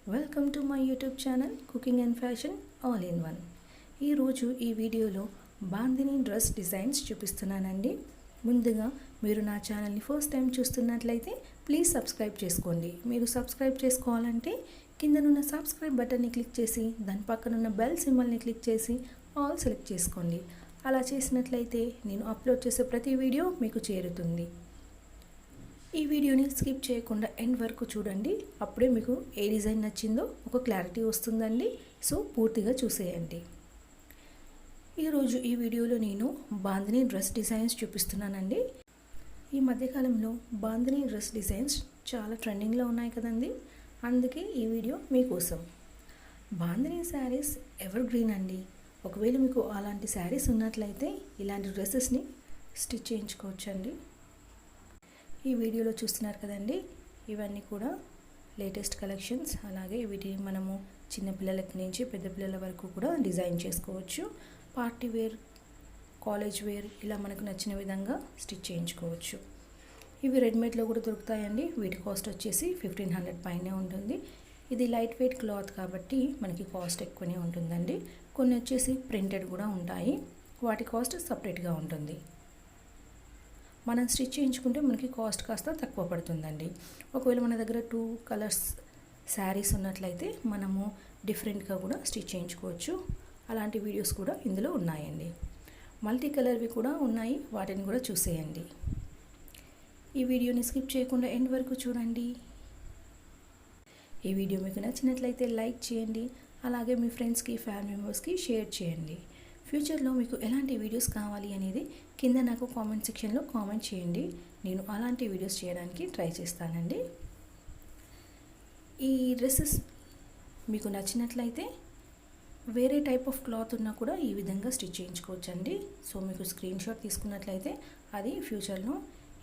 Welcome to my YouTube channel cooking and fashion all in one. ఈరోజు ఈ వీడియోలో bandhani dress designs చూపిస్తున్నానండి. ముందుగా మీరు నా ఛానల్ని ఫస్ట్ టైం చూస్తున్నట్లయితే ప్లీజ్ సబ్స్క్రైబ్ చేసుకోండి. మీరు సబ్స్క్రైబ్ చేసుకోవాలంటే కిందనున్న సబ్స్క్రైబ్ బటన్ని క్లిక్ చేసి దాని పక్కనున్న బెల్ సింబల్ని క్లిక్ చేసి ఆల్ సెలెక్ట్ చేసుకోండి. అలా చేసినట్లయితే నేను అప్లోడ్ చేసే ప్రతి వీడియో మీకు చేరుతుంది. ఈ వీడియోని స్కిప్ చేయకుండా ఎండ్ వరకు చూడండి. అప్పుడే మీకు ఏ డిజైన్ నచ్చిందో ఒక క్లారిటీ వస్తుందండి. సో పూర్తిగా చూసేయండి. ఈరోజు ఈ వీడియోలో నేను బాందిని డ్రెస్ డిజైన్స్ చూపిస్తున్నానండి. ఈ మధ్యకాలంలో బాందిని డ్రెస్ డిజైన్స్ చాలా ట్రెండింగ్లో ఉన్నాయి కదండి. అందుకే ఈ వీడియో మీకోసం. బాందిని శారీస్ ఎవర్ గ్రీన్ అండి. ఒకవేళ మీకు అలాంటి శారీస్ ఉన్నట్లయితే ఇలాంటి డ్రెస్సెస్ని స్టిచ్ చేయించుకోవచ్చండి. ఈ వీడియోలో చూస్తున్నారు కదండి, ఇవన్నీ కూడా లేటెస్ట్ కలెక్షన్స్. అలాగే వీటిని మనము చిన్నపిల్లలకి నుంచి పెద్ద పిల్లల వరకు కూడా డిజైన్ చేసుకోవచ్చు. పార్టీ వేర్, కాలేజ్ వేర్ ఇలా మనకు నచ్చిన విధంగా స్టిచ్ చేయించుకోవచ్చు. ఇవి రెడీమేడ్లో కూడా దొరుకుతాయండి. వీటి కాస్ట్ వచ్చేసి 1500 పైనే ఉంటుంది. ఇది లైట్ వెయిట్ క్లాత్ కాబట్టి మనకి కాస్ట్ ఎక్కువనే ఉంటుందండి. కొన్ని వచ్చేసి ప్రింటెడ్ కూడా ఉంటాయి. వాటి కాస్ట్ సపరేట్గా ఉంటుంది. మనం స్టిచ్ చేయించుకుంటే మనకి కాస్ట్ కాస్త తక్కువ పడుతుందండి. ఒకవేళ మన దగ్గర 2 కలర్స్ శారీస్ ఉన్నట్లయితే మనము డిఫరెంట్గా కూడా స్టిచ్ చేయించుకోవచ్చు. అలాంటి వీడియోస్ కూడా ఇందులో ఉన్నాయండి. మల్టీ కలర్వి కూడా ఉన్నాయి, వాటిని కూడా చూసేయండి. ఈ వీడియోని స్కిప్ చేయకుండా ఎండ్ వరకు చూడండి. ఈ వీడియో మీకు నచ్చినట్లయితే లైక్ చేయండి. అలాగే మీ ఫ్రెండ్స్కి, ఫ్యామిలీ మెంబర్స్కి షేర్ చేయండి. ఫ్యూచర్లో మీకు ఎలాంటి వీడియోస్ కావాలి అనేది కింద నాకు కామెంట్ సెక్షన్లో కామెంట్ చేయండి. నేను అలాంటి వీడియోస్ చేయడానికి ట్రై చేస్తానండి. ఈ డ్రెస్సెస్ మీకు నచ్చినట్లయితే వేరే టైప్ ఆఫ్ క్లాత్ ఉన్నా కూడా ఈ విధంగా స్టిచ్ చేయించుకోవచ్చండి. సో మీకు స్క్రీన్ షాట్ తీసుకున్నట్లయితే అది ఫ్యూచర్లో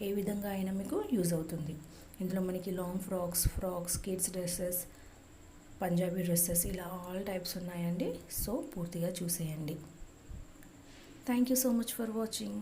ఏ విధంగా అయినా మీకు యూజ్ అవుతుంది. ఇందులో మనకి long frocks, kids dresses, Punjabi dresses ఇలా ఆల్ టైప్స్ ఉన్నాయండి. సో పూర్తిగా చూసేయండి. Thank you so much for watching.